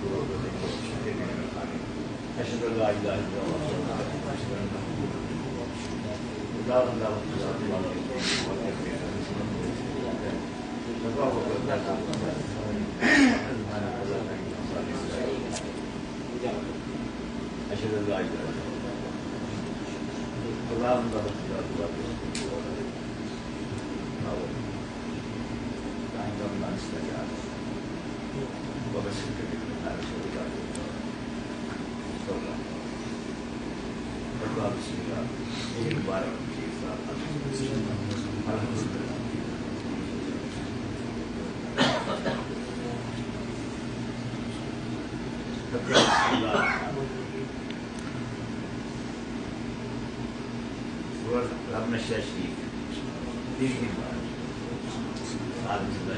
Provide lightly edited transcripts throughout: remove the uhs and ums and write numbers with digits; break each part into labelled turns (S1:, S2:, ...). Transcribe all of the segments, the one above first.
S1: kurulu Eşhedü la ilahe illallah Şerif, bir gün var. Sağlığımızda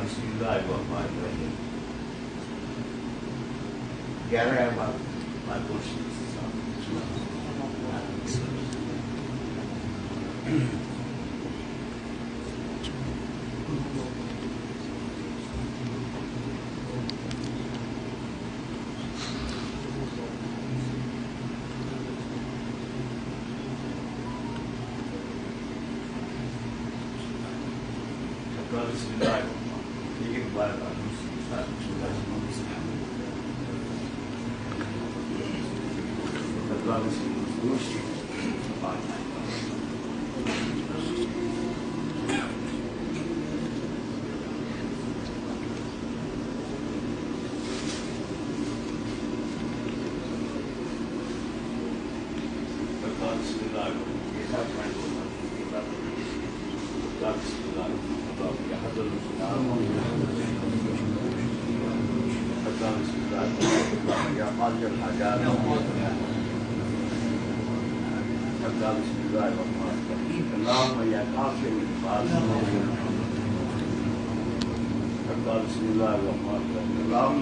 S1: Bismillahirrahmanirrahim. 11 Mart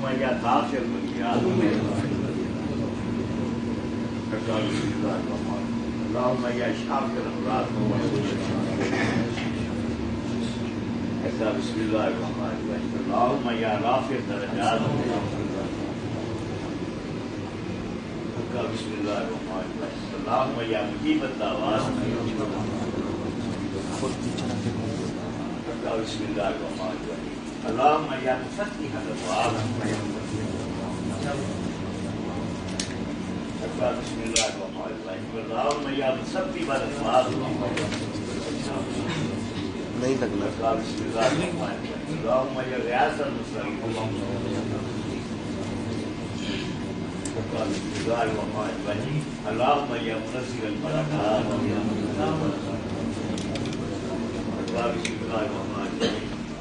S1: نہیں لگنا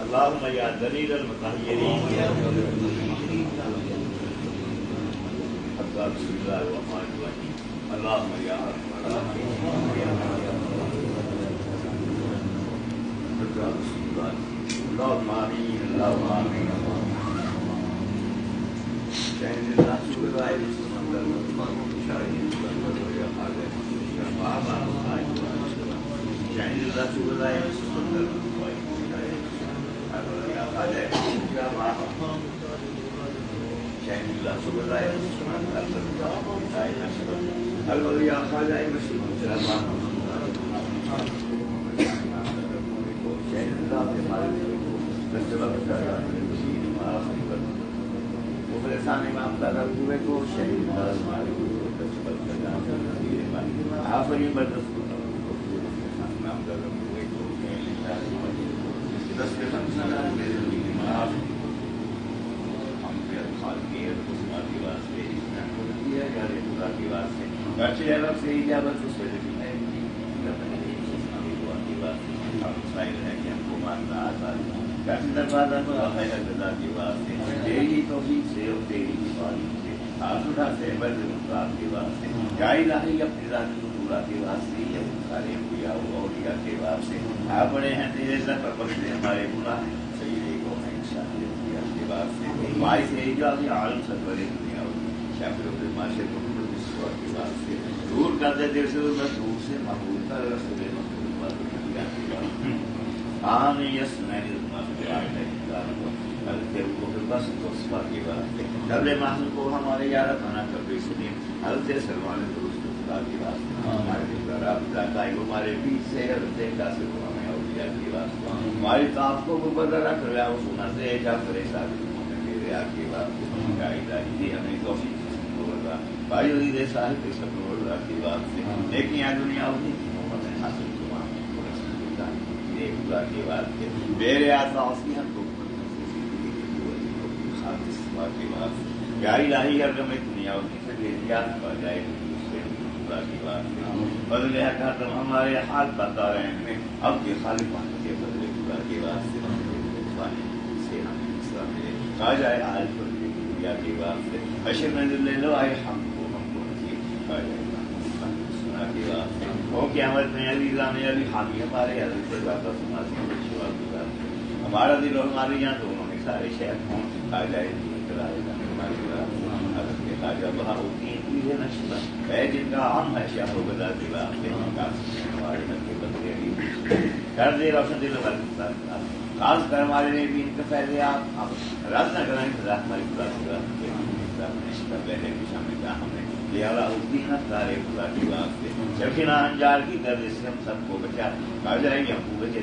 S1: اللهم يا دليل المطهرين بسم الله الرحمن الرحيم اللهم يا ارحم اللهم امين اللهم امين شاهد الله سبحانه اپنے ہیں تیرے سر پر بخش دے ہمارے گناہ سیدے کو
S2: بات سے باعث ہے جو اپنے عالم سرور دنیا شاکر و معاشر کو کی بات سے دور کرتے دیر سے دور سے محبوب کر رسول آن یس نہیں بس کی بات ہے قبل محل کو ہمارے یار بنا کر حضرت سلمان خدا کی بات ہمارے بیچ سے ہمیں اولیاء کی بات ہماری طاقت کو بدل رکھ رہا وہ سنا سے جا کرے کی بات ہمیں توفیق بھائی عزیز صاحب کے سب اللہ کی بات سے نیکیاں دنیا ہوتی حاصل خدا کی بات ہے میرے آساس کی ہم کو کی بات کیا الہی ہر میں دنیا ہوتی سے یاد پا جائے خدا کی بات ہے بدلے کر ہمارے ہاتھ بتا رہے ہیں اب کے خالق کے بدلے خدا کی بات سے کہا جائے آج پر دنیا کی بات سے اشر میں لے لو آئے ہم کو کہا جائے سنا کی بات ہے وہ قیامت میں علی رام علی حامی ہمارے حضرت سے بات سنا ہمارا دل اور ہماری یہاں دونوں میں سارے شہر ہوں کہا جائے ہے جن کا عام ہے شاہ و بدا دلا کر دے روشن دل خاص کر ہمارے لیے بھی ان کے پہلے آپ رد نہ کریں ہماری خدا پہلے بھی شامل کیا ہمیں لہٰذا الدین تارے خدا کی بات سے شفینا انجار کی درد سے ہم سب کو بچا کہا جائے گی ہم بچے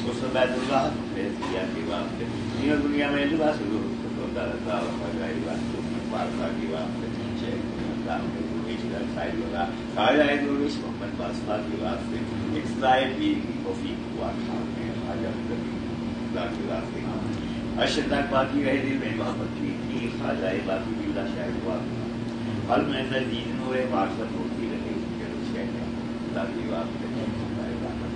S2: اس بیت اللہ پیش کیا کی بات ہے تینوں دنیا میں لباس ہوتا رہتا پارتا کی بات ہے کہا جائے درویش محمد باسفا کی بات سے ایک سائے پیر کی توفیق ہوا کی بات سے اشر تک باقی رہے دل میں محبت کی کھا جائے باقی بلا شاید ہوا پل میں تجدید نور معرفت ہوتی رہے خدا کی بات ہے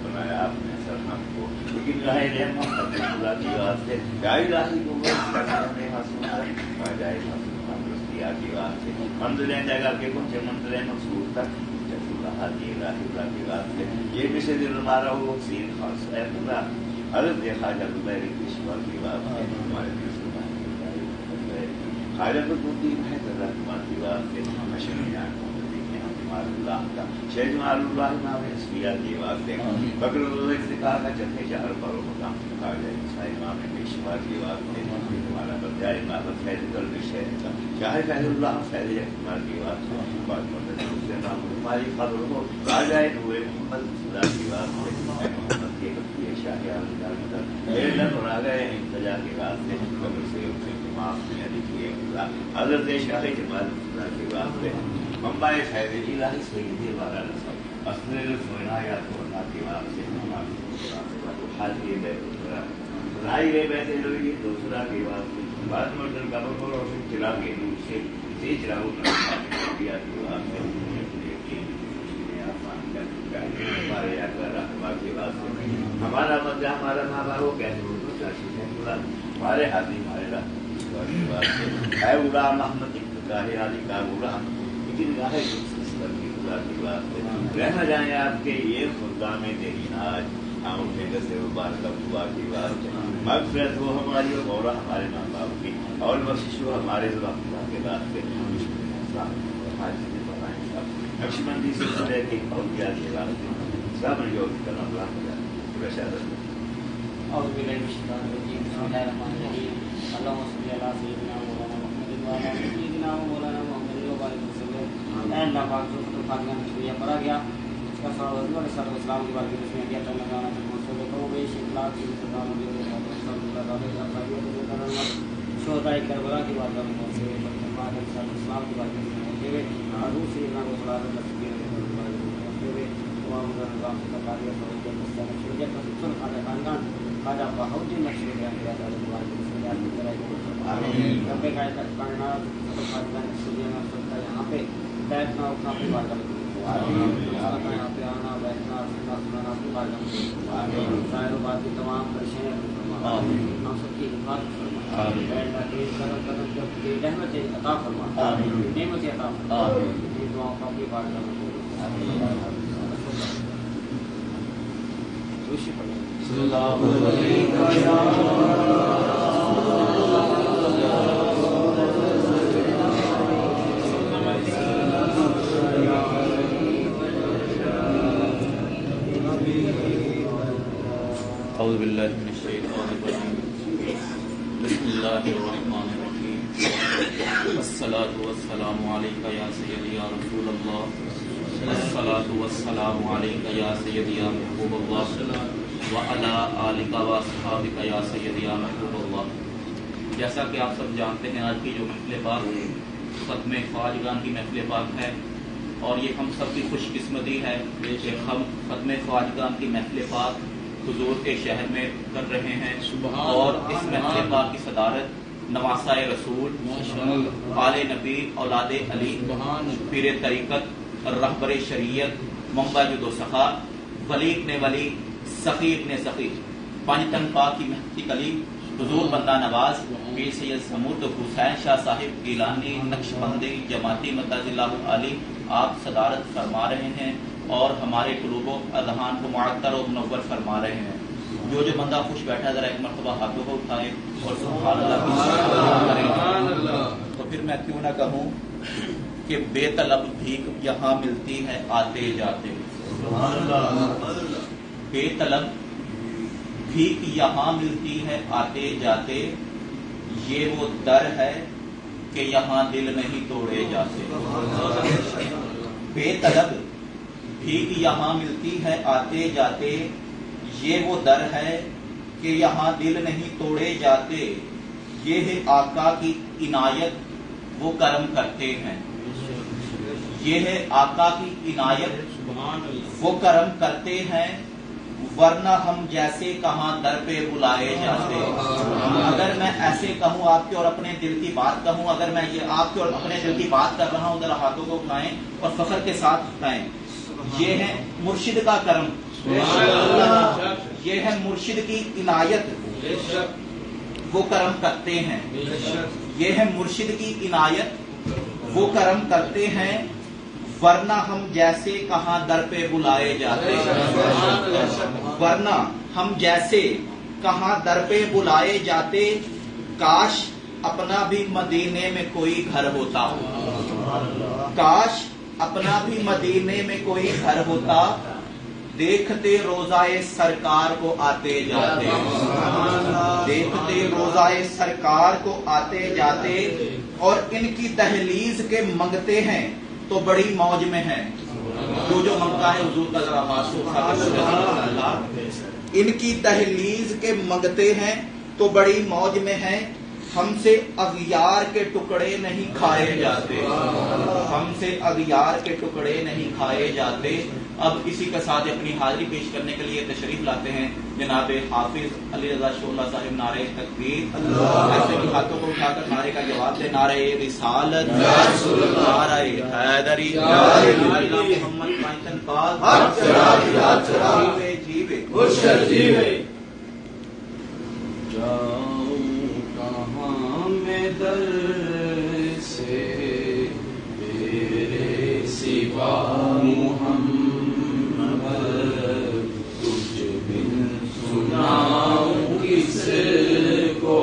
S2: بنایا آپ نے سرحد کو لیکن رہے رحمت خدا کی بات سے جائے راہی کو جائے کی بات سے منزلیں جگہ کے پہنچے منزلیں مقصود تک کی بات سے یہ بھی سے دل ہمارا وہ سین خاص ہے خدا حضرت خواجہ زبیر کشور کی بات ہے ہمارے خواجہ الدین ہے رحمان کی بات ہے اللہ کا شیخ جمال اللہ نام اسفیہ کی بات ہے بکر اللہ سے کہا کہ چلے شہر پر مقام کہا جائے عیسائی امام پیشوا کی بات ہے ہمارا بجائے امامت فیض کر شہر کا شاہ فیض اللہ فیض اختمار کی بات ہے بات مدد نام ہماری قبر ہو کہا جائے نور محمد خدا کی بات ہے محمد کے بکیے شاہ میرے لن بنا گئے انتجا کی بات ہے قبر سے معاف میں لکھیے خدا حضرت شاہ جمال خدا کی بات ہے ممبئی فیض الہی سیدی والا نصب اصل سونا یا تو اللہ کی بات سے حال یہ بیت رائی گئے بیٹھے لوگ دوسرا کی بات بعد مردن کا بکر اور چلا کے دور سے تیز راہو دیا کی بات ہے ہمارے رہنما کی بات ہے ہمارا مدد ہمارا ماں باپ کیسے ہمارے ہاتھی ہمارے رہنما کی بات ہے غلام محمد ابتدائی علی کا غلام رہنا جائیں آپ کے یہ خدا میں تیری ناج ہم اٹھے سے مبارک دعا کی بات مغفرت ہو ہماری اور مولا ہمارے ماں باپ کی اور بخشش ہو ہمارے خدا کے بات سے نقشبندی سے سلے کی اور کیا کے بات سب جو کرنا
S3: اور سیدنا مولانا محمد اللہ پاک جو فاطمہ شریعہ پڑھا گیا اس کا سر اسلام کی بات اس میں کیا کرنا جانا منصوبے کو بے شکلا کی شہداء کربلا کی بات اسلام کی بات ہوتے ہوئے دوسری خاندان خواجہ بہاؤدین نقشبندی یہاں پہ بیٹھنا اٹھنا بھی بات یہاں پہ آنا بیٹھنا سننا بھی بات ظاہر و بات کی تمام پریشانیاں ہم سب کی حفاظت رحمت عطا فرما نعمت عطا فرما دعاؤں کا بھی بات کرنا
S4: اعوذ باللہ من الشیطان الرجیم بسم اللہ الرحمن الرحیم الصلاۃ والسلام علیک یا سیدی یا رسول اللہ الصلاۃ والسلام علیک یا سیدی یا محبوب اللہ وعلی آلک واصحابک یا سیدی یا محبوب اللہ۔ جیسا کہ آپ سب جانتے ہیں، آج کی جو محفل پاک ختم خواجگان کی محفل پاک ہے، اور یہ ہم سب کی خوش قسمتی ہے کہ ہم ختم خواجگان کی محفل پاک حضور کے شہر میں کر رہے ہیں، اور اس محفل پاک کی صدارت نواسہ رسول آل نبی اولاد علی پیر طریقت رہبر شریعت منبع جد و سخا ولی ابن ولی سخی ابن سخی پانچتن پاک کی محفل کلی حضور بندہ نواز پیر سید سمود حسین شاہ صاحب گیلانی نقشبندی جماعتی مدد اللہ علی آپ صدارت فرما رہے ہیں، اور ہمارے قلوب و اذہان کو معطر و منور فرما رہے ہیں۔ جو بندہ خوش بیٹھا ہے ذرا ایک مرتبہ ہاتھوں کو اٹھائے اور سبحان اللہ کی کریں۔ تو پھر میں کیوں نہ کہوں کہ بے طلب بھیک یہاں ملتی ہے آتے جاتے، بے طلب بھیک یہاں ملتی ہے آتے جاتے، یہ وہ در ہے کہ یہاں دل نہیں توڑے جاتے۔ بے طلب بھیک یہاں ملتی ہے آتے جاتے، یہ وہ در ہے کہ یہاں دل نہیں توڑے جاتے، یہ ہے آقا کی عنایت وہ کرم کرتے ہیں، یہ ہے آقا کی عنایت وہ کرم کرتے ہیں، ورنہ ہم جیسے کہاں در پہ بلائے جاتے۔ اگر میں ایسے کہوں آپ کے اور اپنے دل کی بات کہوں، اگر میں یہ آپ کے اور اپنے دل کی بات کر رہا ہوں، ذرا ہاتھوں کو اٹھائیں اور فخر کے ساتھ اٹھائیں۔ یہ ہے مرشد کا کرم، یہ ہے مرشد کی عنایت وہ کرم کرتے ہیں، یہ ہے مرشد کی عنایت وہ کرم کرتے ہیں، ورنہ ہم جیسے کہاں در پہ بلائے جاتے، ورنہ ہم جیسے کہاں در پہ بلائے جاتے، کاش اپنا بھی مدینے میں کوئی گھر ہوتا، کاش اپنا بھی مدینے میں کوئی گھر ہوتا، دیکھتے روزائے سرکار کو آتے جاتے، دیکھتے روزائے سرکار کو آتے جاتے، اور ان کی دہلیز کے منگتے ہیں تو بڑی موج میں ہے۔ جو منگتا ہے حضور کا ذرا ہاتھ، ان کی دہلیز کے منگتے ہیں تو بڑی موج میں ہے، ہم سے اغیار کے ٹکڑے نہیں کھائے جاتے، ہم سے اغیار کے ٹکڑے نہیں کھائے جاتے۔ اب اسی کے ساتھ اپنی حاضری پیش کرنے کے لیے تشریف لاتے ہیں جناب حافظ علی رضا شولہ صاحب۔ نعرہ تکبیر، ایسے بھی ہاتھوں کو اٹھا کر نعرے کا جواب دے، نعرہ رسالت، نعرہ حیدری، محمد پانچتن پاک، جیوے
S5: میں در سے میرے سوا محمد، تجھ بن سناؤں کس کو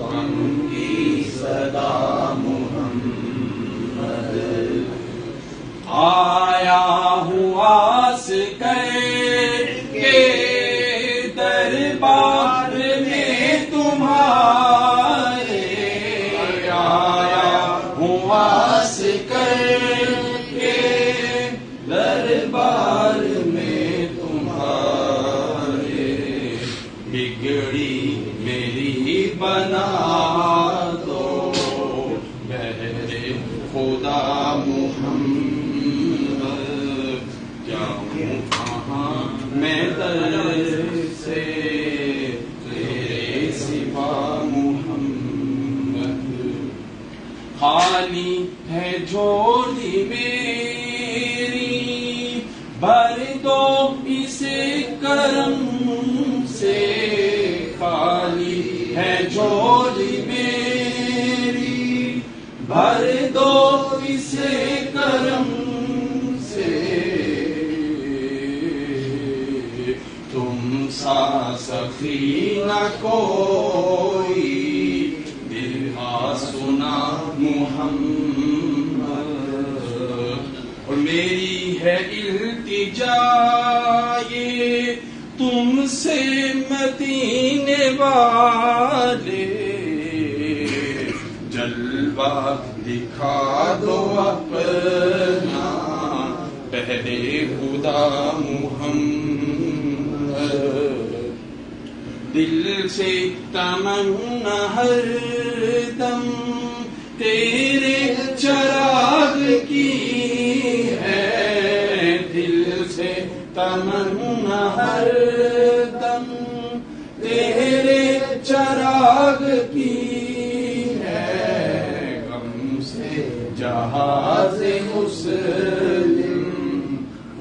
S5: غم کی صدا محمد، آیا ہوں آس کر کے دربار میں تمہارے، دربار میں تمہارے، بگڑی میری بنا دو بہرے خدا محمد، جاؤں کہاں میں در سے تیرے سوا محمد، خالی ہے جھولی میری بھر دو اس کرم سے، خالی ہے جھولی میری بھر دو اس کرم سے، تم سا سخی نہ کوئی دل آسنا محمد، اور میری ہے التجا یہ تم سے مدینے والے، جلوہ دکھا دو اپنا پہلے خدا محمد، دل سے تمنا ہر دم تیرے چراغ کی ہے، دل سے تمنا ہر دم تیرے چراغ کی ہے، غم سے جہاز مسلم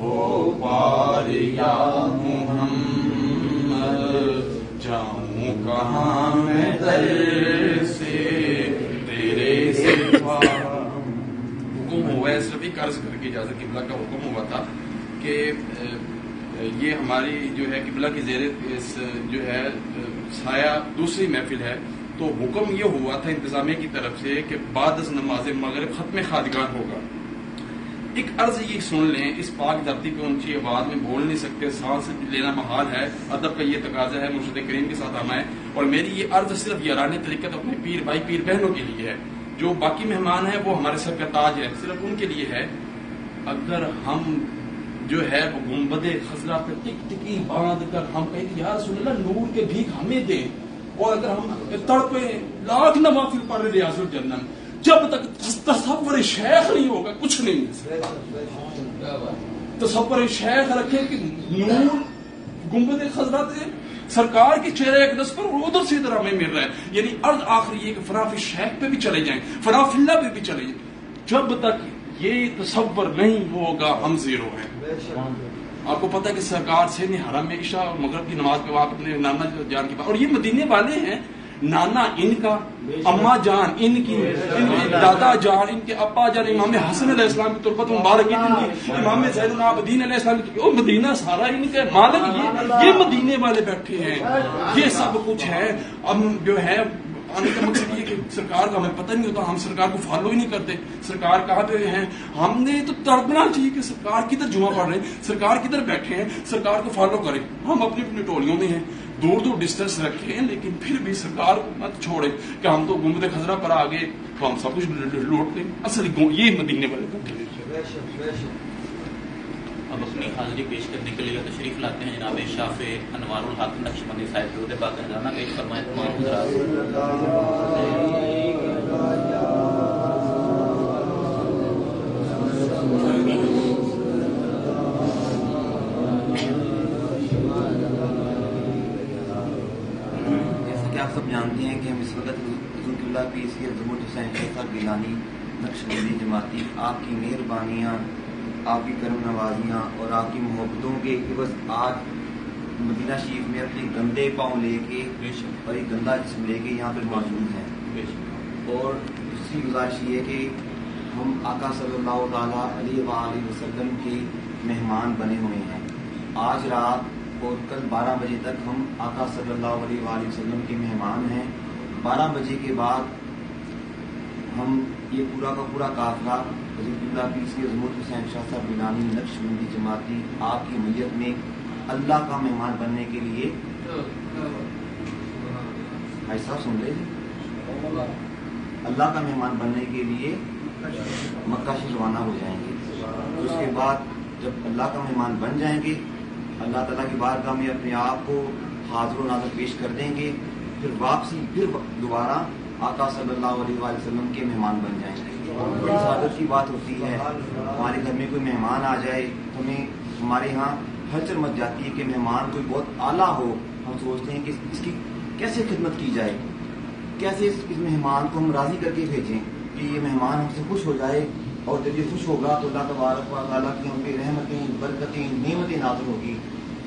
S5: ہو پار یا محمد، جاؤں کہاں میں در سے تیرے سوا۔ حکم ہوا ہے، صرف ایک عرض کر کے اجازت قبلہ کا حکم ہوا تھا کہ یہ ہماری جو ہے قبلہ کی زیر جو ہے سایہ دوسری محفل ہے، تو حکم یہ ہوا تھا انتظامیہ کی طرف سے کہ بعد از نماز مغرب ختم خادگان ہوگا۔ ایک عرض یہ سن لیں، اس پاک دھرتی پہ اونچی آواز میں بول نہیں سکتے، سانس لینا محال ہے، ادب کا یہ تقاضا ہے، مرشد کریم کے ساتھ آنا ہے، اور میری یہ عرض صرف یارانہ طریقت اپنے پیر بھائی پیر بہنوں کے لیے ہے، جو باقی مہمان ہیں وہ ہمارے سر کا تاج ہے، صرف ان کے لیے ہے۔ اگر ہم جو ہے وہ گنبد خضرا پہ ٹک ٹکی باندھ کر ہم کہیں کہ یا رسول اللہ نور کے بھیک ہمیں دیں، اور اگر ہم تڑپے لاکھ نوافل پڑھ رہے ریاض الجنہ، جب تک تصور شیخ نہیں ہوگا کچھ نہیں ہے۔ تصور شیخ رکھے کہ نور گنبد خضرا سے سرکار کی چہرے اقدس پر ادھر سے ادھر ہمیں مل رہا ہے، یعنی عرض آخری یہ کہ فراف شیخ پہ بھی چلے جائیں، فراف اللہ پہ بھی چلے جائیں، جب تک یہ تصور نہیں ہوگا ہم زیرو ہیں۔ آپ کو پتہ ہے کہ سرکار سے نے حرم میں عشاء اور مغرب کی نماز کے وقت اپنے نانا جان کی بات، اور یہ مدینے والے ہیں، نانا ان کا، اماں جان ان کی، دادا جان ان کے، ابا جان امام حسن علیہ السلام کی تربت مبارک ان کی، امام زین العابدین علیہ السلام کی، وہ مدینہ سارا ان کا مالک، یہ مدینے والے بیٹھے ہیں، یہ سب کچھ ہے۔ اب جو ہے آنے کا مقصد یہ کہ سرکار کا ہمیں پتہ نہیں ہوتا، ہم سرکار کو فالو ہی نہیں کرتے، سرکار کہاں پہ ہیں، ہم نے تو تڑپنا چاہیے کہ سرکار کدھر جمعہ پڑھ رہے ہیں، سرکار کدھر بیٹھے ہیں، سرکار کو فالو کریں۔ ہم اپنی اپنی ٹولیوں میں ہیں، دور دور ڈسٹینس رکھیں، لیکن پھر بھی سرکار کو مت چھوڑیں کہ ہم تو گنبد خضرا پر آ گئے تو ہم سب کچھ لوٹ لیں۔ اصل یہ مدینے والے کا۔
S4: اب اپنی حاضری پیش کرنے کے لیے تشریف لاتے ہیں جناب شاف انوار الحق نقشبندی صاحب، درود پاک نذرانہ پیش فرمائیں تمام حضرات۔
S6: جیسا کہ آپ سب جانتے ہیں کہ ہم اس وقت حضور قبلہ پیر سید ظہور حسین شیخ صاحب گیلانی نقشبندی جماعتی، آپ کی مہربانیاں، آپ کی کرم نوازیاں اور آپ کی محبتوں کے عوض آج مدینہ شریف میں اپنے گندے پاؤں لے کے اور ایک گندا جسم لے کے یہاں پر موجود ہیں، اور دوسری گزارش یہ ہے کہ ہم آقا صلی اللہ تعالیٰ علیہ وآلہ وسلم کے مہمان بنے ہوئے ہیں۔ آج رات اور کل 12 بجے تک ہم آقا صلی اللہ علیہ وآلہ وسلم کے مہمان ہیں۔ 12 بجے کے بعد ہم یہ پورا کا پورا قافلہ حضور قبلہ پیر سید ظہور حسین شاہ صاحب گیلانی نقشبندی جماعتی آپ کی میت میں اللہ کا مہمان بننے کے لیے، بھائی صاحب سن لے، اللہ کا مہمان بننے کے لیے مکہ سے روانہ ہو جائیں گے۔ اس کے بعد جب اللہ کا مہمان بن جائیں گے، اللہ تعالیٰ کی بارگاہ میں اپنے آپ کو حاضر و ناظر پیش کر دیں گے، پھر واپسی پھر دوبارہ آقا صلی اللہ علیہ وآلہ وسلم کے مہمان بن جائیں گے۔ بڑی سعادت کی بات ہوتی ہے، ہمارے گھر میں کوئی مہمان آ جائے، ہمیں ہمارے ہاں ہلچل مچ جاتی ہے کہ مہمان کوئی بہت اعلیٰ ہو، ہم سوچتے ہیں کہ اس کی کیسے خدمت کی جائے، کیسے اس مہمان کو ہم راضی کر کے بھیجیں کہ یہ مہمان ہم سے خوش ہو جائے، اور جب یہ خوش ہوگا تو اللہ تبارک و تعالیٰ کی ہم پہ رحمتیں، برکتیں، نعمتیں نازل ہوگی۔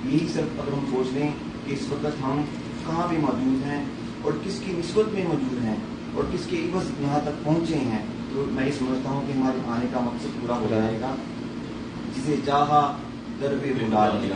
S6: یہی صرف اگر ہم سوچ لیں کہ اس وقت ہم کہاں پہ موجود ہیں اور کس کی نسبت میں موجود ہیں اور کس کے عوض یہاں تک پہنچے ہیں، تو میں یہ سمجھتا ہوں کہ ہمارے آنے کا مقصد پورا ہو جائے گا۔ جسے چاہا در پہ بلا لیا،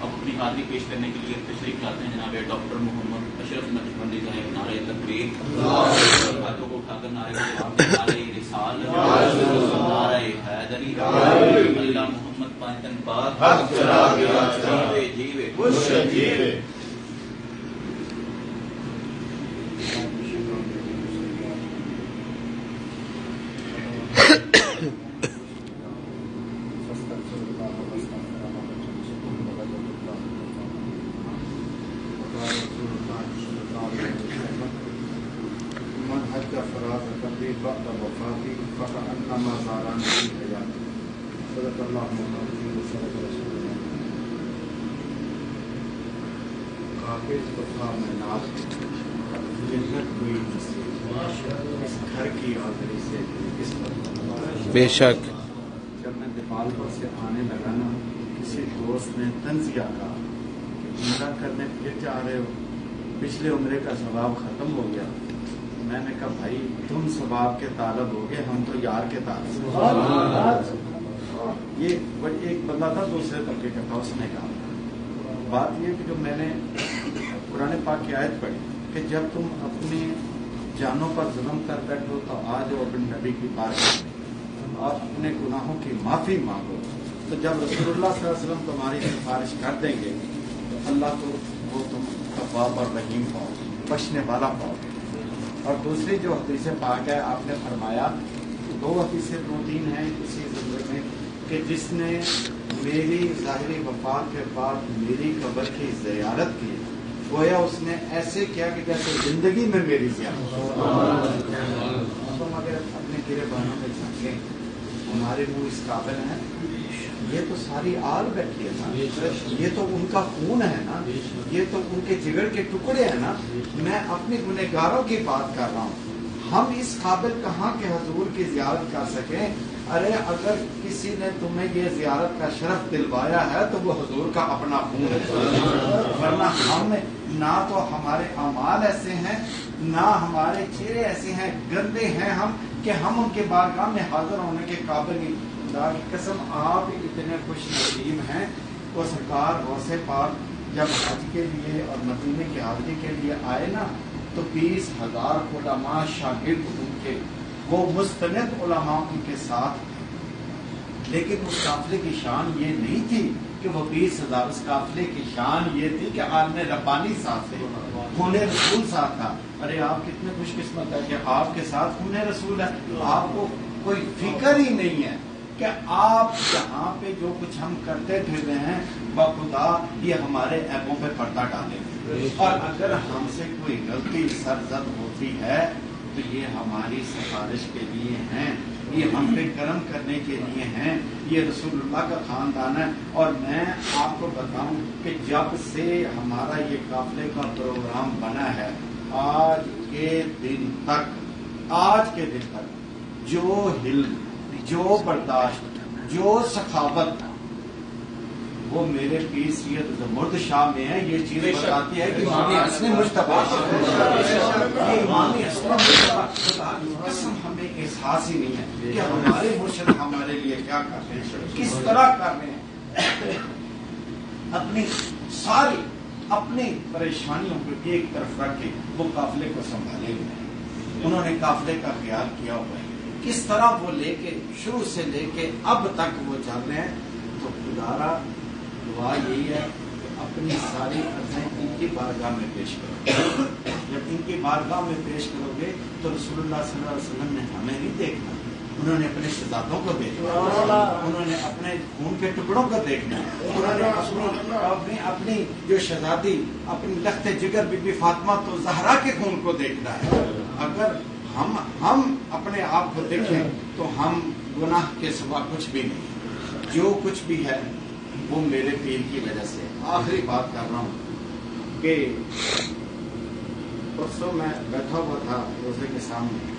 S4: اب اپنی حاضری پیش کرنے کے لیے تشریف لاتے ہیں جناب ڈاکٹر محمد اشرف نقشبندی صاحب. نعرہ تکبیر. ہاتھوں کو اٹھا کر نعرہ رسالت, نعرہ حیدری, اللہ محمد پانچن پاک, جیوے جیوے.
S7: بے شک.
S8: جب میں دیپالپور سے آنے لگا نا, کسی دوست نے تنزیہ کہا کہ عمرہ کرنے پھر جا رہے ہو, پچھلے عمرے کا ثواب ختم ہو گیا. میں نے کہا بھائی تم ثواب کے طالب ہو گئے, ہم تو یار کے طالب. یہ ایک بندہ تھا دوسرے طبقے کا تھا, اس نے کہا بات یہ کہ جو میں نے قرآن پاک کی آیت پڑھی کہ جب تم اپنی جانوں پر ظلم کر بیٹھو تو آ جاؤ اپنے نبی کی بارگاہ اور اپنے گناہوں کی معافی مانگو, تو جب رسول اللہ صلی اللہ علیہ وسلم تمہاری سفارش کر دیں گے تو اللہ کو وہ تم تواب اور رحیم پاؤ, بخشنے والا پاؤ. اور دوسری جو حدیث پاک ہے, آپ نے فرمایا 2 حدیثیں 2-3 ہیں اسی ضرورت میں کہ جس نے میری ظاہری وفات کے بعد میری قبر کی زیارت کی, گویا اس نے ایسے کیا کہ جیسے زندگی میں میری زیارت. ہم اگر اپنے گرے بانوں میں جھانکیں, ہمارے منہ اس قابل ہیں, یہ تو ساری آل بیٹھی ہے نا, یہ تو ان کا خون ہے نا, یہ تو ان کے جگر کے ٹکڑے ہیں نا. میں اپنے گنہگاروں کی بات کر رہا ہوں. ہم اس قابل کہاں کے حضور کی زیارت کر سکیں. ارے اگر کسی نے تمہیں یہ زیارت کا شرف دلوایا ہے تو وہ حضور کا اپنا خون ہے, ورنہ ہم نہ تو ہمارے اعمال ایسے ہیں, نہ ہمارے چہرے ایسے ہیں, گندے ہیں ہم کہ ہم ان کے بارگاہ میں حاضر ہونے کے قابل نہیں. خدا کی قسم آپ اتنے خوش نصیب ہیں. وہ سرکار غوث پاک جب حج کے لیے اور مدینے کی حاضری کے لیے آئے نا, تو 20,000 علماء شاگرد ان کے, وہ مستند علماء ان کے ساتھ. لیکن اس قافلے کی شان یہ نہیں تھی کہ وہ 20,000, اس قافلے کی شان یہ تھی کہ عالم ربانی ساتھ تھے, خون رسول ساتھ تھا. ارے آپ کتنے خوش قسمت ہے کہ آپ کے ساتھ خون رسول ہے. آپ کو کوئی فکر ہی نہیں ہے کہ آپ یہاں پہ جو کچھ ہم کرتے پھر رہے ہیں بخدا یہ ہمارے عیبوں پہ پردہ ڈالے. اور اگر ہم سے کوئی غلطی سرزد ہوتی ہے تو یہ ہماری سفارش کے لیے ہیں, یہ ہم پہ کرم کرنے کے لیے ہیں. یہ رسول اللہ کا خاندان ہے. اور میں آپ کو بتاؤں کہ جب سے ہمارا یہ قافلے کا پروگرام بنا ہے, آج کے دن تک جو حلم, جو برداشت, جو سخاوت وہ میرے پیر سید زمرد شاہ میں ہے. یہ چیز بتاتی ہے کہ امام حسن مجتبی, یہ امام حسن مجتبی قسم ہمیں احساس ہی نہیں ہے کہ ہمارے مرشد ہمارے لیے کیا کر رہے ہیں, کس طرح کر رہے ہیں. اپنی ساری اپنی پریشانیوں کو ایک طرف رکھ کے وہ قافلے کو سنبھالے ہوئے ہیں. انہوں نے قافلے کا خیال کیا ہوا ہے, کس طرح وہ لے کے شروع سے لے کے اب تک وہ چل رہے ہیں. تو خدا دعا یہی ہے کہ اپنی ساری عرضیں ان کی بارگاہ میں پیش کرو. جب ان کی بارگاہ میں پیش کرو گے تو رسول اللہ صلی اللہ علیہ وسلم نے ہمیں نہیں دیکھنا, انہوں نے اپنے شہزادوں کو دیکھنا, انہوں نے اپنے خون کے ٹکڑوں کو دیکھنا, انہوں نے اپنی جو شہزادی اپنی لخت جگر بی بی فاطمہ تو زہرا کے خون کو دیکھنا ہے. اگر ہم اپنے آپ کو دیکھیں تو ہم گناہ کے سوا کچھ بھی نہیں. جو کچھ بھی ہے وہ میرے پیر کی وجہ سے. آخری بات کر رہا ہوں کہ پرسوں میں بیٹھا ہوا تھا روزے کے سامنے,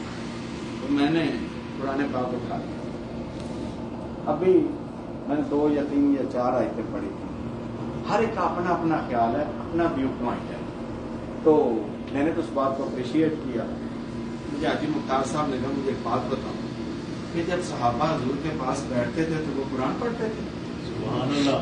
S8: تو میں نے قرآن پاک اٹھا لیا. ابھی میں نے 2 یا 3 یا 4 آیتیں پڑھی تھی. ہر ایک کا اپنا اپنا خیال ہے, اپنا ویو پوائنٹ ہے. تو میں نے تو اس بات کو اپریشیٹ کیا. مجھے حاجی مختار صاحب نے کہا مجھے ایک بات بتاؤ کہ جب صحابہ حضور کے پاس بیٹھتے تھے تو وہ قرآن پڑھتے تھے؟
S1: سبحان اللہ.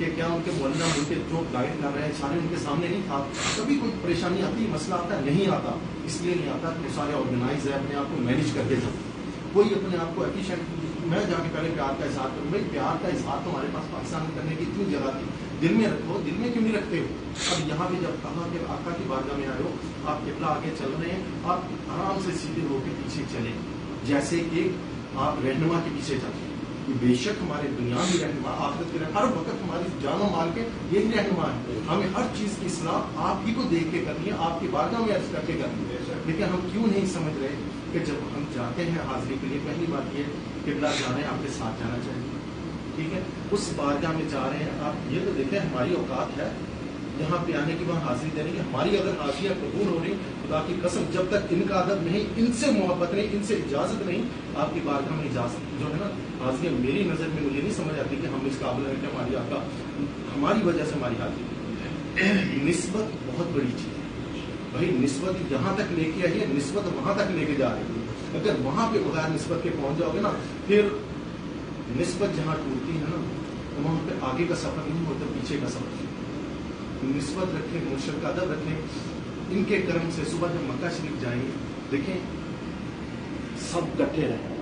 S7: کہ کیا ان کے معلم ان کے جو گائیڈ کر رہے ہیں سارے ان کے سامنے نہیں تھا. کبھی کوئی پریشانی آتی مسئلہ آتا ہے نہیں آتا, اس لیے نہیں آتا کہ سارے آرگنائز ہے اپنے آپ کو مینیج کرتے جاؤ. کوئی اپنے آپ کو ایفیشینٹ میں جا کے پہلے پیار کا اظہار کروں. بھائی پیار کا اظہار تو ہمارے پاس پاکستان میں کرنے کی اتنی جگہ تھی, دل میں رکھو, دل میں کیوں نہیں رکھتے ہو. اب یہاں پہ جب کہا کہ آقا کی بارگاہ میں آئے ہو, آپ قبلہ آگے چل رہے ہیں, آپ آرام سے سیدھے ہو کے پیچھے چلیں جیسے کہ آپ رہنما کے پیچھے چلیں. بے شک ہمارے دنیاوی رہنما آخرت کے ہر وقت ہماری جان و مال کے یہی رہنما ہے. ہمیں ہر چیز کی اصلاح آپ ہی کو دیکھ کے کرنی ہے, آپ کی بارگاہ میں عرض کر کے کرنی ہے. لیکن ہم کیوں نہیں سمجھ رہے کہ جب ہم جاتے ہیں حاضری کے لیے, پہلی بات یہ قبلہ جا رہے ہیں آپ کے ساتھ جانا چاہیے, ٹھیک ہے. اس بارگاہ میں جا رہے ہیں, آپ یہ تو دیکھیں ہماری اوقات ہے یہاں پہ آنے کے بعد حاضری دینے کی. ہماری اگر حاضریاں قبول ہو رہی, خدا کی قسم جب تک ان کا ادب نہیں, ان سے محبت نہیں, ان سے اجازت نہیں, آپ کی بارگاہ میں اجازت جو ہے نا حاضریاں میری نظر میں مجھے نہیں سمجھ آتی کہ ہم اس قابل ہیں کہ ہماری آقا ہماری وجہ سے ہماری حاضری. نسبت بہت بڑی چیز ہے بھائی, نسبت یہاں تک لے کے آئی ہے, نسبت وہاں تک لے کے جا رہی ہے. اگر وہاں پہ بغیر نسبت کے پہنچ جاؤ گے نا, پھر نسبت جہاں ٹوٹتی ہے نا تو وہاں پہ آگے کا سفر نہیں ہوتا, پیچھے کا سفر. نسبت رکھیں, مرشد کا ادب رکھیں, ان کے کرم سے صبح جب مکہ شریف جائیں گے دیکھیں سب کٹھے رہیں,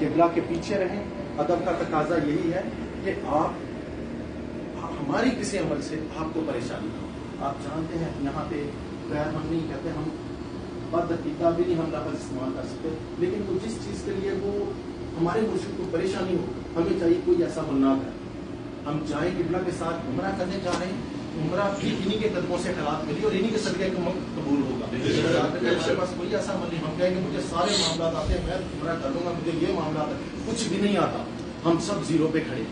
S7: قبلہ کے پیچھے رہیں. ادب کا تقاضا یہی ہے کہ آپ ہماری کسی عمل سے آپ کو پریشانی ہو. آپ جانتے ہیں یہاں پہ غیر ہم نہیں کہتے, ہم بدعقیدہ بھی نہیں ہم لفظ استعمال کر سکتے, لیکن وہ جس چیز کے لیے وہ ہمارے مرشد کو پریشانی ہو, ہمیں چاہیے کوئی ایسا بننا ہے. ہم جائیں قبلہ کے ساتھ عمرہ کرنے جا رہے ہیں, عمرہ بھی انہی کے قدموں سے خیرات ملی اور انہی کے صدقے کا قبول ہوگا. ہمارے پاس کوئی ایسا عمل نہیں, ہم کہیں گے مجھے سارے معاملات آتے ہیں, میں عمرہ کر لوں گا, مجھے یہ معاملات ہے, کچھ بھی نہیں آتا, ہم سب زیرو پہ کھڑے.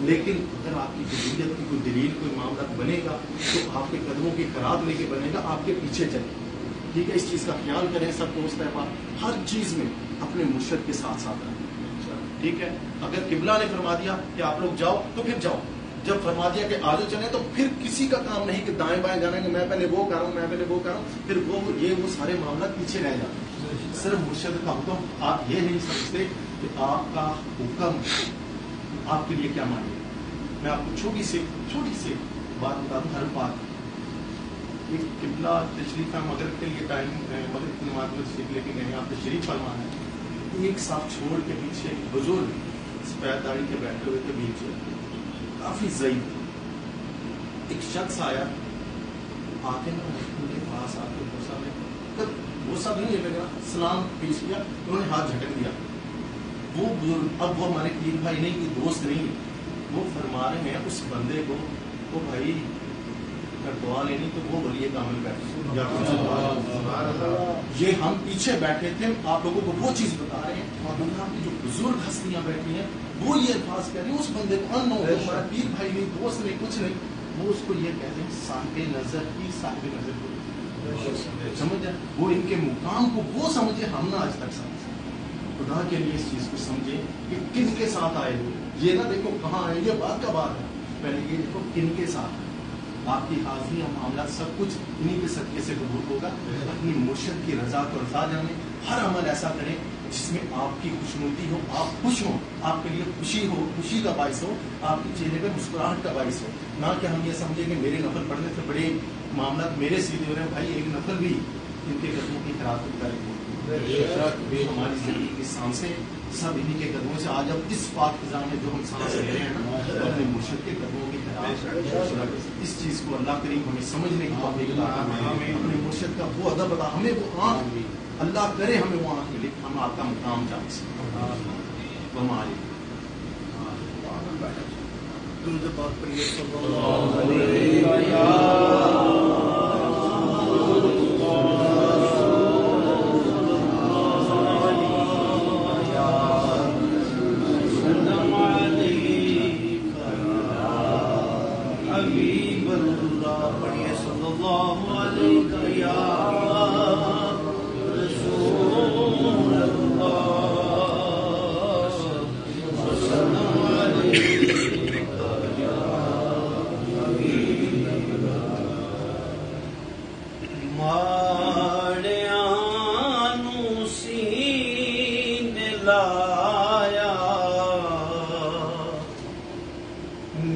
S7: لیکن اگر آپ کی جدیت کی کوئی دلیل, کوئی معاملہ بنے گا تو آپ کے قدموں کی خیرات لے کے بنے گا, آپ کے پیچھے چلے. ٹھیک ہے, اس چیز کا خیال کریں سب دوست احباب, ہر چیز میں اپنے مرشد کے ساتھ ساتھ رہیں. ٹھیک ہے, اگر قبلہ نے فرما دیا کہ آپ لوگ جاؤ تو پھر جاؤ, جب فرما دیا کہ آگے چلیں تو پھر کسی کا کام نہیں کہ دائیں بائیں جانا کہ میں پہلے وہ کر رہا ہوں, میں پہلے وہ کر رہا ہوں, پھر وہ سارے معاملات پیچھے رہ جاتے ہیں. صرف مرشد کا حکم, آپ یہ نہیں سمجھتے کہ آپ کا حکم آپ کے لیے کیا مانے. میں آپ کو چھوٹی سی بات بتا دوں, ہر بات ایک قبلہ تشریف ہے مغرب کے لیے ٹائم, مغرب کی نماز میں تشریف لے کے گئے, آپ تشریف فرما ہے, ایک صاحب چھوڑ کے پیچھے ایک بزرگ سفید داڑھی کے بیٹھے ہوئے تھے بیچ میں, کافی ضعیف. ایک شخص آیا آ کے نا ان کے پاس آ کے غصہ نہیں لگا, سلام پیش کیا, انہوں نے ہاتھ جھٹک دیا. وہ بزرگ, اب وہ ہمارے پیر بھائی نہیں, کوئی دوست نہیں, وہ فرما رہے ہیں اس بندے کو, وہ بھائی اگر دعا لینی تو وہ بولیے کامل بیٹھے, یہ ہم پیچھے بیٹھے تھے, آپ لوگوں کو وہ چیز بتا رہے ہیں, اور آپ کی جو بزرگ ہستیاں بیٹھی ہیں وہ یہ الفاظ کہہ رہے ہیں اس بندے کو, ان ہمارا پیر بھائی نہیں, دوست نہیں, کچھ نہیں, وہ اس کو یہ کہتے ہیں صاحب نظر کی, صاحب نظر کو سمجھے, وہ ان کے مقام کو وہ سمجھے, ہم نہ آج تک سمجھے. خدا کے لیے اس چیز کو سمجھے کہ کن کے ساتھ آئے ہو, یہ نہ دیکھو کہاں آئے, یہ بات کا بات ہے, پہلے یہ دیکھو کن کے ساتھ. آپ کی حاضری اور معاملات سب کچھ انہی کے صدقے سے قبول ہوگا. اپنی مرشد کی رضا کو رضا جانے, ہر عمل ایسا کریں جس میں آپ کی خوشنودی ہو, آپ خوش ہوں, آپ کے لیے خوشی ہو, خوشی کا باعث ہو, آپ کے چہرے پہ مسکراہٹ کا باعث ہو, نہ کہ ہم یہ سمجھیں کہ میرے نفل پڑھنے سے بڑے معاملات میرے سیدھے ہو رہے ہیں. بھائی ایک نفل بھی ان کے قدموں کی خیرات کرے گا. ہماری زندگی کی سانسیں سب انہی کے قدموں سے, آج اب اس پاک فضا میں جو ہم سانس لے رہے ہیں نا, اپنے مرشد کے قدموں کی خیرات. اس چیز کو اللہ کریم ہمیں سمجھنے کی توفیق عطا فرمائے, ہمیں اپنے مرشد کا وہ ادب عطا, ہمیں وہ آنکھ, اللہ کرے ہمیں وہ آنکھ ملے, ہم آپ کا مقام جان سکیں. ہمارے درود پاک پڑھیے صلی اللہ علیہ وسلم.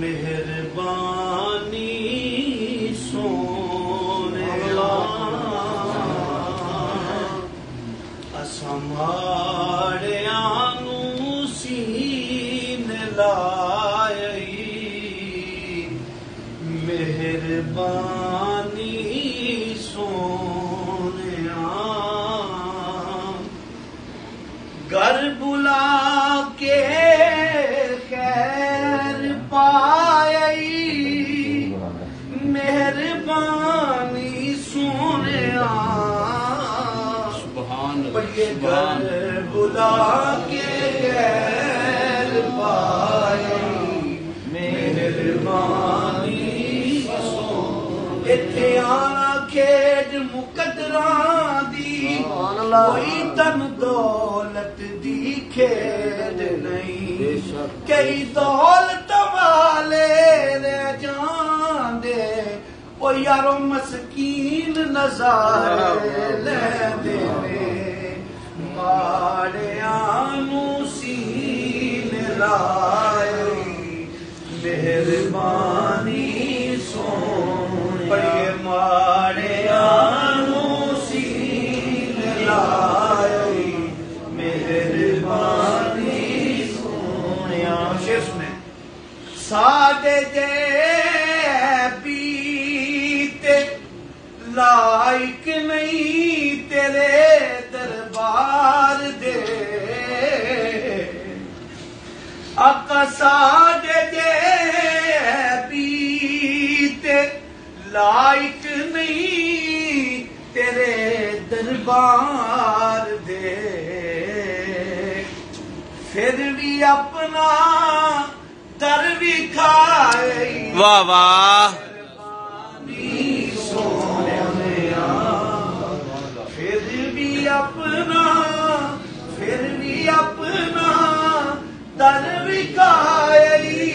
S9: مہربان
S7: ہمارے آنو سین لائی مہربانی سونیا گھر بلا کے خیر پائی مہربانی سونیا گھر بلا کے خیر پائی مہربانی اتھے آنا کھیڈ مقدراں دی کوئی تن دولت دی کھیڈ نہیں کئی دولت والے رہ جاندے او یارو مسکین نظارے لیندے ماڑیاں نو سین لائی مہربانی سون پڑھیے ماڑیاں نو سین لائی مہربانی سونیا شیر سنیں ساڈے جے بیتے لائق نہیں تیرے دربار دے آقا ساڈے جے بیتے لائق نہیں تیرے دربار دے پھر بھی اپنا در بھی کھائے
S9: واہ واہ
S7: پھر بھی اپنا در وکائی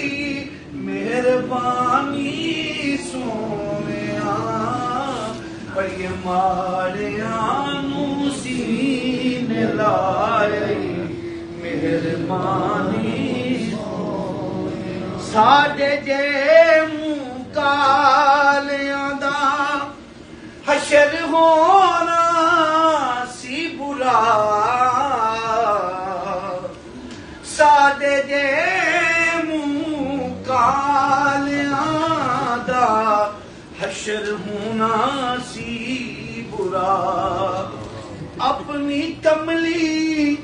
S7: مہربانی سونیا پڑھیے ماڑیاں نو سین لائی مہربانی ساڈے جے منہ کالیاں دا حشر ہونا سی برا ساڈے جے منہ کالیاں دا حشر ہونا سی برا اپنی کملی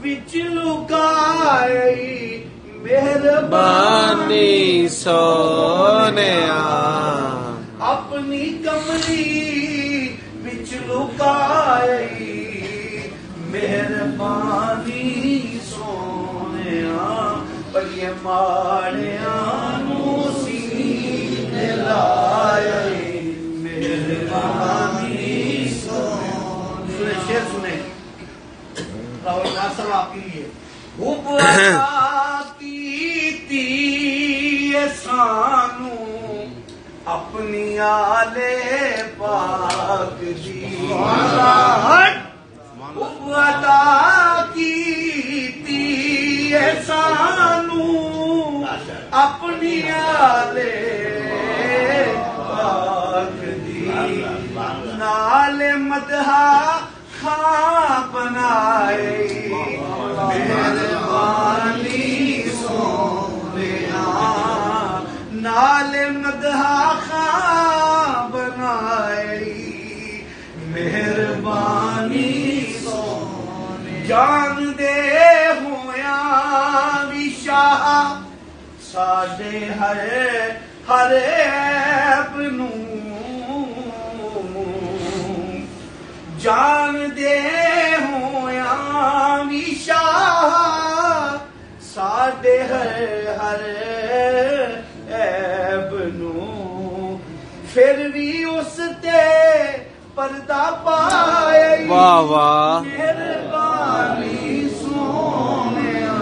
S7: وچ لکائی مہربانی
S9: سونیا
S7: اپنی کملی وچ لکائی مہربانی سونیا پڑھیے ماڑیاں نو سین لائی مہربانی سونیا شیر سنیں راول ناصر آپ کے لیے حب عطا کیتی سانو اپنی آلے پاک دی حب عطا کیتی سانو اپنی آلے پاک دی نال مدحا خاں بنائے مہربانی سونیا نال مدحا خاں بنائی مہربانی سونیا جان دے ہویا بھی شاہ ساڈے ہر عیب نوں جان دے ہویا بھی شاہ ساڈے ہر عیب نوں پھر بھی اس تے پردہ پائے
S9: واہ واہ
S7: مہربانی سونیا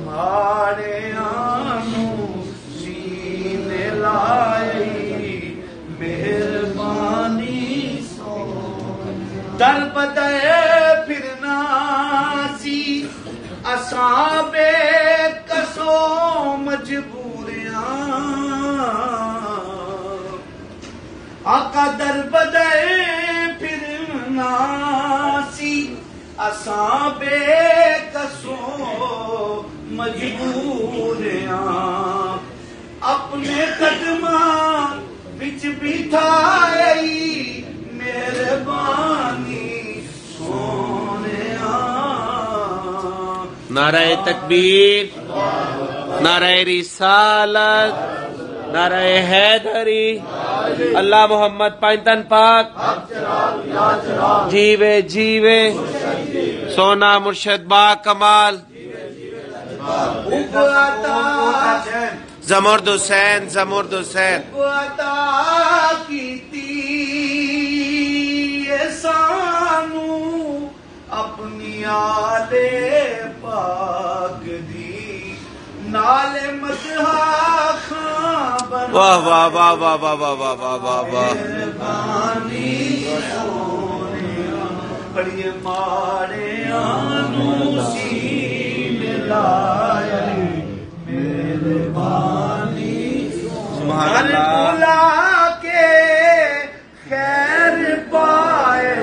S7: ماڑیاں نو سین لائی مہربانی در بدے پھرنا سی اساں بے کسو مجبوریاں آقا در بدے پھرنا سی
S10: اساں بے قصوں مجبور ہاں اپنے قدماں بچ بٹھائی مہربانی سونے
S9: نعرہ تکبیر، نعرہ رسالت، نعرہ حیدری، اللہ محمد پائنتن پاک، جیوے جیوے سونا مرشد با کمال، زمرد حسین، زمرد حسین
S10: عطا کیتی سانو اپنی آلے پاک دی نال مدحا خاں بنا
S9: واہ واہ واہ واہ واہ واہ واہ واہ واہ واہ
S10: مہربانی سونیا بڑی ماڑے آنو سین لایا مہربانی
S9: سبحان
S10: ہر
S9: اللہ
S10: بلا کے خیر پائے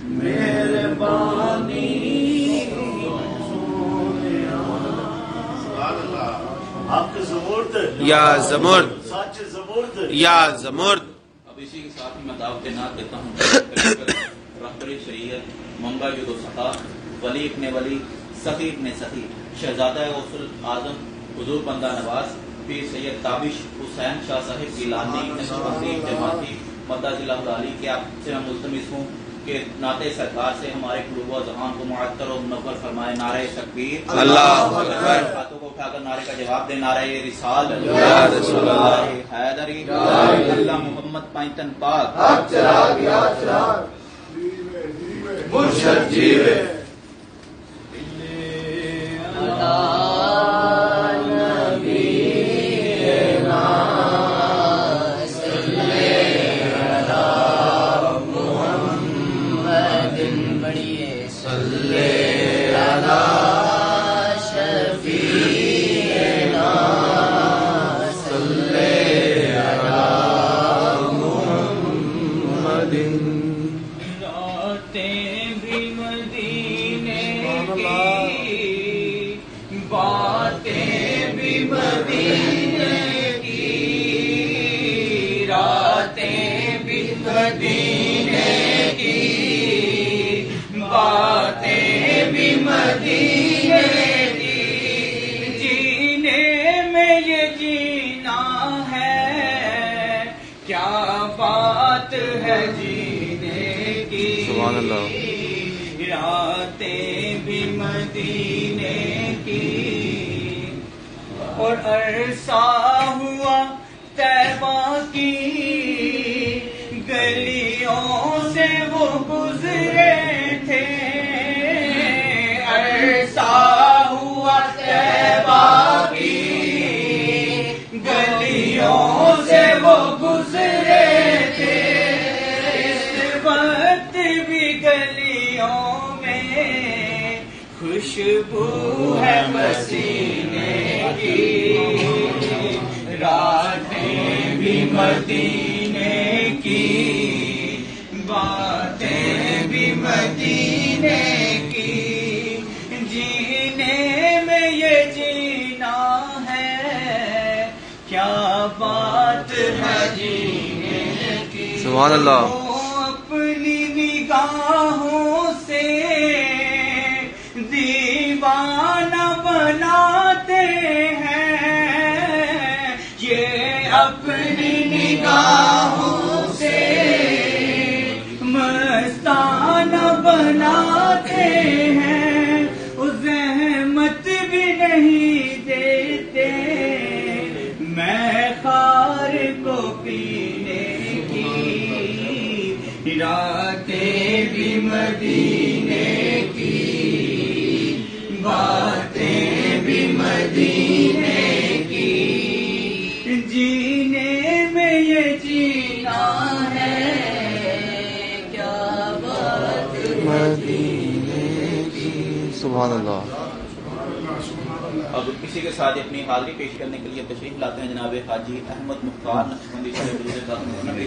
S10: مہربانی
S1: حق زمرد
S9: یا زمرد،
S1: سچ زمرد
S9: یا زمرد.
S11: اب اسی کے ساتھ ہی میں دعوت نعت دیتا ہوں رہبر شریعت منبع جد و سخا ولی ابن ولی سخی ابن سخی شہزادہ غوث اعظم حضور بندہ نواز پیر سید تابش حسین شاہ صاحب گیلانی نقشبندی جماعتی مدد اللہ علی کے آپ سے میں ملتمس ہوں کہ نعت سرکار سے ہمارے قلوب و ذہان کو معطر و منور فرمائے. نعرہ تکبیر،
S9: اللہ اکبر،
S11: ہاتھوں کو اٹھا کر نعرے کا جواب دے. نعرہ رسال،
S9: یا رسول اللہ،
S11: حیدری، اللہ محمد پائنتن پاک،
S10: مرشد جیوے
S9: سبحان اللہ.
S10: راتیں بھی مدینے کی اور عرصہ ہوا طیبہ کی گلیوں سے وہ گزرے تھے. عرصہ ہوا طیبہ کی گلیوں سے وہ گزرے تھے. گلیوں میں خوشبو ہے پسینے کی. راتیں بھی مدینے کی باتیں بھی مدینے کی. جینے میں یہ جینا ہے کیا بات ہے جینے کی.
S9: سبحان اللہ.
S10: نگاہوں سے دیوانہ بناتے ہیں یہ اپنی نگاہوں سے مستانہ بناتے ہیں. زحمت بھی نہیں دیتے میں خار کو پینے کی. راتیں بھی مدینے کی باتیں بھی مدینے کی. جینے میں یہ جینا ہے کیا بات مدینے کی.
S9: سبحان اللہ.
S11: اب اسی کے ساتھ اپنی حاضری پیش کرنے کے لیے تشریف لاتے ہیں جناب حاجی احمد مختار نقشبندی
S9: کنے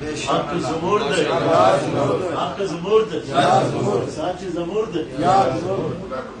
S1: Hakkı zumurdu. Hakkı zumurdu. Saçı zumurdu.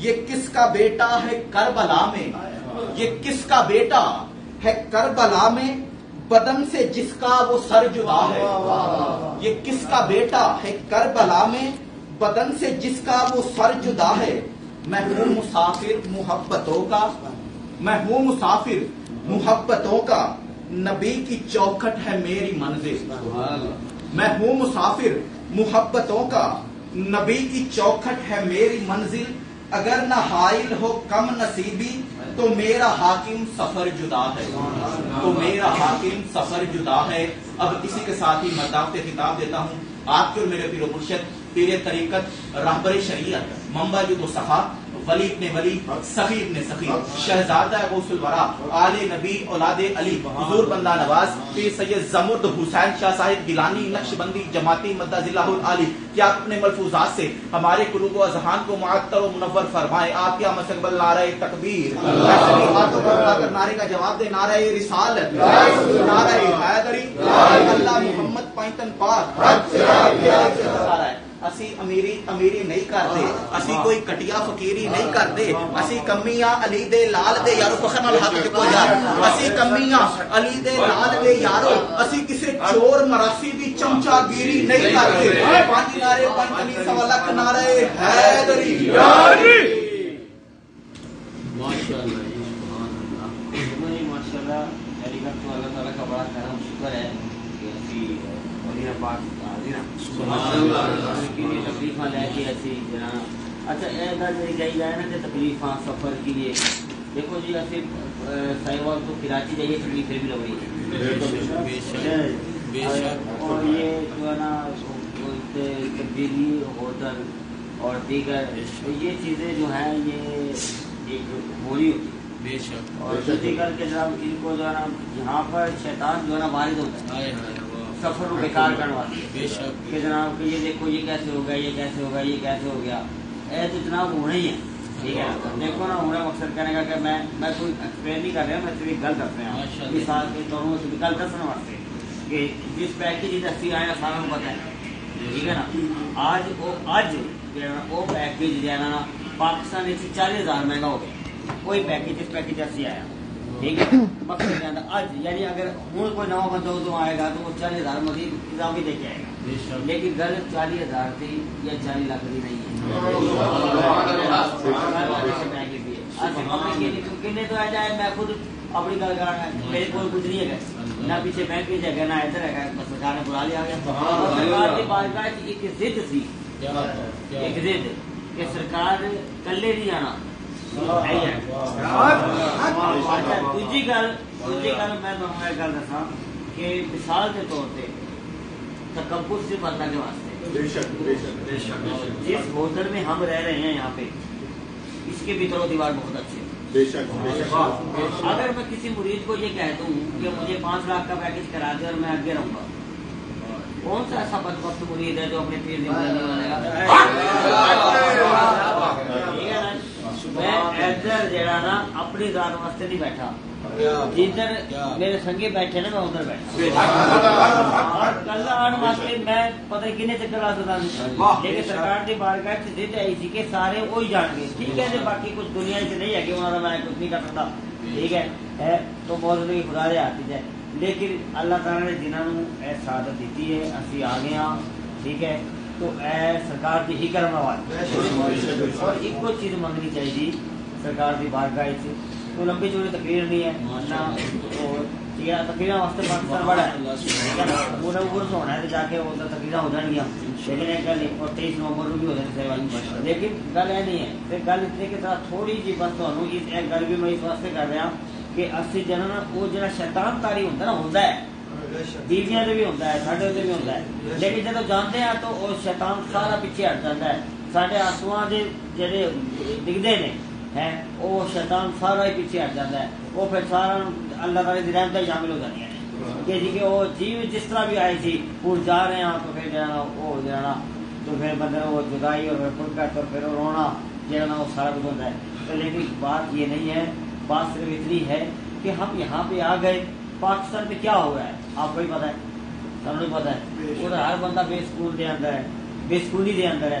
S4: یہ کس کا بیٹا ہے کربلا میں، یہ کس کا بیٹا ہے کربلا میں، بدن سے جس کا وہ سر جدا ہے، یہ کس کا بیٹا ہے کربلا میں، بدن سے جس کا وہ سر جدا ہے، میں ہوں مسافر محبتوں کا، میں ہوں مسافر محبتوں کا، نبی کی چوکھٹ ہے میری منزل، میں ہوں مسافر محبتوں کا، نبی کی چوکھٹ ہے میری منزل، اگر نہ حائل ہو کم نصیبی تو میرا حاکم سفر جدا ہے، تو میرا حاکم سفر جدا ہے۔ اب اسی کے ساتھ ہی میں دعوت خطاب دیتا ہوں آپ کے اور میرے پیر و مرشد، پیر طریقت، رہبر شریعت، منبع جود و صفا، ولی ابن ولی، سخی ابن سخی، شہزادہ غوث الورا، آل نبی اولاد علی، حضور بندہ نواز، پیر سید زمرد حسین شاہ صاحب گیلانی نقش بندی جماعتی مدہ ذلہ العالی، کیا اپنے ملفوظات سے ہمارے قلوب و اذہان کو معطر و منور فرمائے۔ آپ کیا مستقبل نعرہ تکبیر، ایسے ہاتھوں پر اٹھا کر نعرے کا جواب دے، نعرہ رسالت، نعرہ حیدری، اللہ محمد پائنتن پاک۔ اسی امیری نہیں کرتے، اسی کوئی کٹیا فقیری نہیں کرتے، اسی کمیاں علی دے لال دے یارو پخن الحق کو یار، اسی کمیاں علی دے لال دے یارو، اسی کسی چور مراسی دی چمچا گیری نہیں کرتے۔ پانچ نعرے پانچ علی سوالک نعرہ حیدری۔
S3: ماشاءاللہ جی، سبحان اللہ، ماشاءاللہ، اللہ تعالیٰ کا بڑا کرم شکر ہے کہ اسی مدینہ پاک تکلیف لے کے ایسی جناب۔ اچھا یہ گل میری کہی جائے نا کہ تکلیف سفر کی لیے دیکھو جی، اسی سائیوال تو کراچی جائیے تکلیف بھی لگ رہی ہے، اور یہ جو ہے نا تبدیلی ہوٹل اور دیگر یہ چیزیں جو ہیں یہ ایک ہو رہی ہوتی ہے، اور دیگر کے جناب ان کو جو ہے نا یہاں پر شیطان جو ہے نا وارد ہوتا ہے سفر کو بیکار کرنے والی کہ جناب کہ یہ دیکھو یہ کیسے ہو گیا، یہ کیسے ہو گیا، یہ کیسے ہو گیا، اے تو جناب ہونا ہی ہے، ٹھیک ہے نا۔ دیکھو نا ہونا مقصد کہنے کا کہ میں کوئی ایکسپلین نہیں کر رہا، میں صرف گل کر رہا ہوں مثال کے طور پر گل دسنے واسطے کہ جس پیکیج دستی آئے سارا کو پتہ ہے، ٹھیک ہے نا۔ آج وہ پیکیج جو ہے نا پاکستان 40,000 مہنگا ہو گیا، کوئی پیکیج اس پیکیج ایسی آیا، ٹھیک ہے، مقصد کے اندر آج یعنی اگر ہوں کوئی نواں بندہ تو آئے گا تو وہ 40,000 مزید اضافی دے کے آئے گا، لیکن گل 40,000 تھی یا 40 لاکھ کی نہیں ہے، کنے تو آ جائے، میں خود اپنی گل کر رہا ہوں، میرے کو کچھ نہیں ہے، نہ پیچھے بینک کی جگہ نہ ادھر ہے، سرکار نے بلا لیا گیا، سرکار کی بارگاہ ایک ضد سی، ایک ضد کہ سرکار کلے نہیں آنا۔ دوسری گل میں تمہیں گل دسا کہ مثال کے طور پہ تکبر صرف اللہ کے واسطے، جس ہوٹل میں ہم رہ رہے ہیں یہاں پہ اس کے بھیتر و دیوار بہت اچھے ہیں۔ اگر میں کسی مرید کو یہ کہتا ہوں کہ مجھے 5 لاکھ کا پیکج کرا دے اور میں آگے رہوں گا، کون سا ایسا بدبخت مرید ہے جو اپنے پیر نہیں مانے گا؟ میں ادھر جڑا نا اپنی ذات واسطے نہیں بیٹھا، جدھر میرے سنگے بیٹھے نا میں ادھر بیٹھا، کل آنے واسطے میں پتہ کنے چکر آ سکتا، لیکن سرکار کی بارگاہ ضد آئی سی کہ سارے وہی جان گے، ٹھیک ہے جی، باقی کچھ دنیا سے نہیں ہے کہ انہوں نے میں کچھ نہیں کر سکتا، ٹھیک ہے، تو بہت کی خدا دے ہاتھ ہے، لیکن اللہ تعالیٰ نے جنہوں نے سعادت دیتی ہے اسی آ گئے ہاں، ٹھیک ہے، تو اے سرکار کی ہی کرم نواز، اور ایک کو چیز منگنی چاہیے سرکار کی بارگاہ سے، تو لمبی چوڑی تقریر نہیں ہے نہ تقریر واسطے پاکستان بڑا ہے، پورا عرص ہونا ہے تو جا کے تقریر ہو جان گیا، لیکن ایک گل اور 23 نومبر بھی ہو جائے والی، لیکن گل یہ نہیں ہے، پھر گل اتنے کے ساتھ تھوڑی جی بس تمہیں ایک گل بھی میں اس واسطے کر رہا کہ اسی جنا وہ جا شیطان کاری ہوتا ہے بیویاں بھی ہوتا ہے، ساڈے بھی ہوتا ہے، لیکن جب جانتے ہیں تو وہ شیطان سارا پیچھے ہٹ جاتا ہے، سارے آنسواں کے جڑے ڈگتے ہیں وہ شیطان سارا ہی پیچھے ہٹ جاتا ہے، وہ پھر سارا اللہ تعالی کی رحمت شامل ہو جاتی ہے کہ جی کہ وہ جیو جس طرح بھی آئی تھی وہ جا رہے ہیں تو پھر جانا وہ ہو جانا، تو پھر بندے وہ جدائی اور پھر فرقت اور پھر وہ رونا جانا وہ سارا کچھ ہوتا ہے، لیکن بات یہ نہیں ہے، بات صرف اتنی ہے کہ ہم یہاں پہ آ گئے، پاکستان میں کیا ہو رہا ہے آپ کو بھی پتا ہے، سب کو پتا ہے، وہ ہر بندہ بے سکون دے اندر ہے، بے سکونی دے اندر ہے،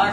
S10: 8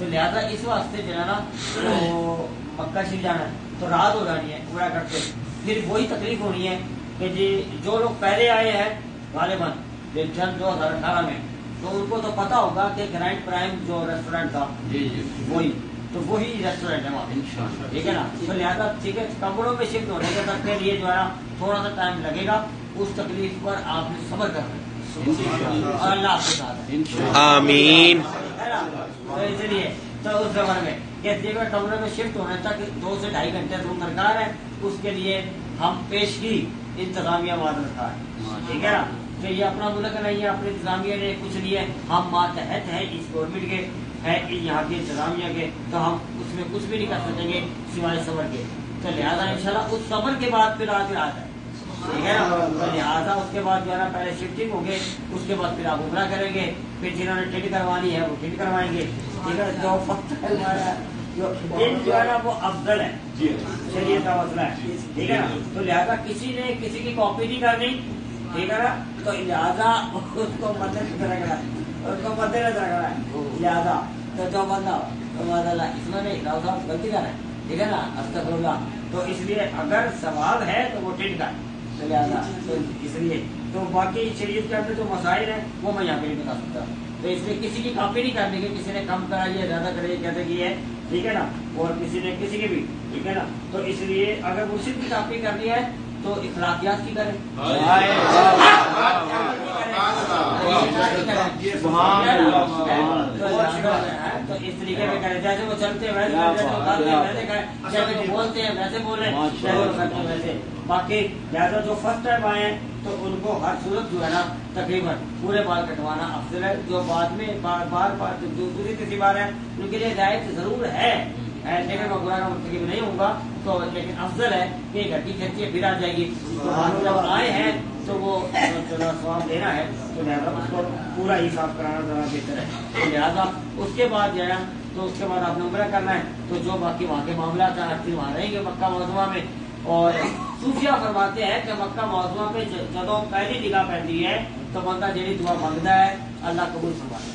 S10: تو لہٰذا اس واسطے جو ہے نا تو مکہ شریف جانا ہے تو رات ہو جانی ہے عمرہ کرتے، پھر وہی تکلیف ہونی ہے کہ جی جو لوگ پہلے آئے ہیں غالباً جن 2018 میں، تو ان کو تو پتا ہوگا کہ گرینڈ پرائم جو ریسٹورینٹ تھا وہی ریسٹورینٹ ہے وہاں پہ، ٹھیک ہے نا. تو لہٰذا ٹھیک ہے کمروں میں شفٹ ہونے کے تک کے لیے جو ہے نا تھوڑا سا ٹائم لگے گا، اس تکلیف پر آپ نے صبر کرنا ہے اور اللہ آپ کے ساتھ ہے.
S9: آمین.
S10: تو اس لیے تو اس زمانے میں کہ کمرے میں شفٹ ہونے تک 2 سے 2.5 گھنٹے روم درکار ہے، اس کے لیے ہم پیشگی انتظامیہ وعدہ رکھا ہے، ٹھیک ہے نا. کہ یہ اپنا ملک نہیں ہے، اپنے انتظامیہ نے کچھ لیے، ہم ماتحت ہیں اس گورنمنٹ کے، ہے یہاں کے انتظامیہ کے، تو ہم اس میں کچھ بھی نہیں کر سکیں گے سوائے صبر کے. تو لہٰذا انشاءاللہ اس صبر کے بعد پھر رات ہے، ٹھیک ہے نا. تو لہٰذا اس کے بعد جو ہے نا پہلے شفٹنگ ہوگی، اس کے بعد پھر آپ عمرہ کریں گے، پھر جنہوں نے ٹکٹ کروانی ہے وہ ٹکٹ کروائیں گے، ٹھیک ہے. جو جو ہے نا وہ افضل ہے، شریعت کا مسئلہ ہے، ٹھیک ہے نا. تو لہٰذا کسی نے کسی کی کاپی نہیں کرنی، ٹھیک ہے نا. تو لہٰذا اس کو مد نظر رکھنا ہے، لہٰذا تو جو بندہ اس میں نہیں صاحب غلطی کر ہے، ٹھیک ہے نا، استغفر اللہ. تو اس لیے اگر ثواب ہے تو وہ ٹھیک ہے. تو لہٰذا تو اس لیے تو باقی شریعت کے اندر جو مسائل ہیں وہ میں یہاں پہ نہیں بتا سکتا. تو اس لیے کسی کی کاپی نہیں کرنے کی، کسی نے کم کرائی ہے زیادہ کرائی کہتے کی ہے، ٹھیک ہے نا، اور کسی نے کسی کی بھی، ٹھیک ہے نا. تو اس لیے اگر مرشد کی کاپی کرنی ہے تو اخلاقیات کی کریں، تو اس طریقے میں کریں، جیسے وہ چلتے ہیں ویسے کریں، جیسے وہ کھاتے ہیں ویسے کریں، جیسے وہ بولتے ہیں ویسے بولیں، جیسے وہ کرتے ہیں ویسے. باقی لہٰذا جو فرسٹ ٹائم آئے ہیں تو ان کو ہر صورت جو ہے نا تقریباً پورے بال کٹوانا افضل ہے. جو بعد میں بار دوسری تیسری بار ہے ان کے لیے رعایت ضرور ہے، لیکن میں برا کا مرتکب نہیں ہوں گا. تو لیکن افضل ہے کہ گھٹی کھینچی پھر آ جائے گی. تو جب آئے ہیں تو وہ سواب دینا ہے، تو لہٰذا اس کو پورا ہی صاف کرانا ذرا بہتر ہے. تو لہٰذا اس کے بعد جو ہے تو اس کے بعد آپ نے عمرہ کرنا ہے. تو جو باقی وہاں کے معاملات ہیں ہر چیز وہاں رہیں گے مکہ معظمہ میں. اور صوفیہ فرماتے ہیں کہ مکہ معظمہ پہ جدو پہلی نگاہ پہنتی ہے تو بندہ جیڑی دعا مانگتا ہے اللہ قبول فرماتا ہے.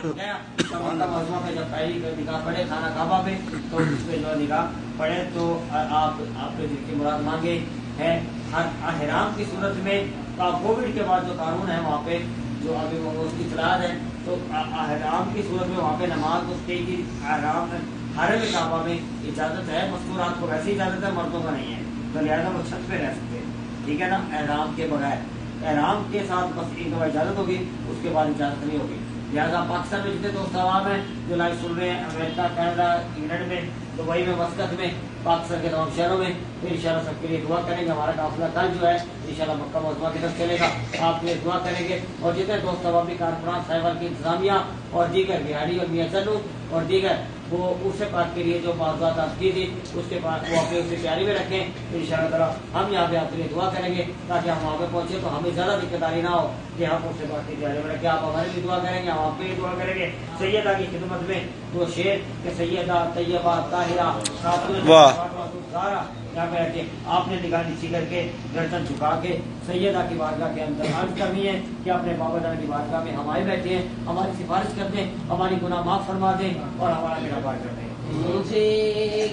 S10: مکہ معظمہ پہ جب پہلی نگاہ پڑے خانہ کعبہ پہ تو اس پہ جو نگاہ پڑے تو آپ کے دل کی مراد مانگے ہے. احرام کی صورت میں کووڈ کے بعد جو قانون ہے وہاں پہ جو ابھی اس کی اطلاع ہے، تو احرام کی صورت میں وہاں پہ نماز اس کی احرام حرم کعبہ میں اجازت ہے، مستورات کو ویسی اجازت ہے، مردوں کا نہیں ہے. تو لہٰذا وہ چھت پہ رہ سکتے ہیں، ٹھیک ہے نا، احرام کے بغیر. احرام کے ساتھ بس ایک دفعہ اجازت ہوگی، اس کے بعد اجازت نہیں ہوگی. لہٰذا پاکستان میں جتنے دوست عوام ہیں جو لائیو سن رہے ہیں امریکہ، کینیڈا، انگلینڈ میں، دبئی میں، مسقط میں، پاکستان کے تمام شہروں میں، تو انشاءاللہ سب کے لیے دعا کریں گے. ہمارا قافلہ کل جو ہے انشاءاللہ مکہ معظمہ کی طرف چلے گا، آپ کے لیے دعا کریں گے. اور جتنے دوست عوامی کارکنان صاحبان کی انتظامیہ اور دیگر بہاری اور میاں چلو اور دیگر وہ اس پاک کے لیے جو معذرات آپ کی تھی اس کے بعد وہ اپنے اسے تیاری میں رکھیں. انشاءاللہ تعالیٰ ہم یہاں پہ آپ کے لیے دعا کریں گے تاکہ ہم وہاں پہ پہنچے تو ہمیں زیادہ دقت داری نہ ہو کہ ہم اس سے بات کی تیاری میں رکھیں. آپ ہمارے لیے دعا کریں گے، ہم آپ کے لیے دعا کریں گے. سیدہ کی خدمت میں دو شعر کہ سیدہ طیبہ طاہرہ زہرا یہاں پہ رکھے. آپ نے نگاہ نیچی کر کے گردن جھکا کے سیدہ کی بارگاہ کے اندر عرض کرنی ہے کہ اپنے بابا جان کی بارگاہ میں ہمارے بیٹھے ہیں، ہماری سفارش کر دیں، ہماری گناہ معاف فرما دیں اور ہمارا بیڑا پار کر دیں.
S12: مجھے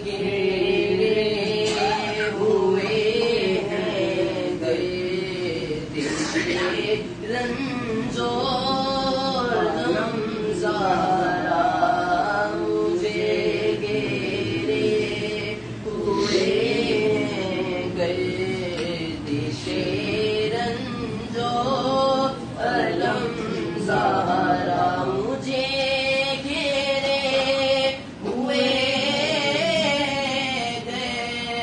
S12: گرے ہوئے ہیں گئے رنجو زارا، مجھے گرے ہوئے ہیں گئے رنجو علم زارا، مجھے گرے ہوئے گئے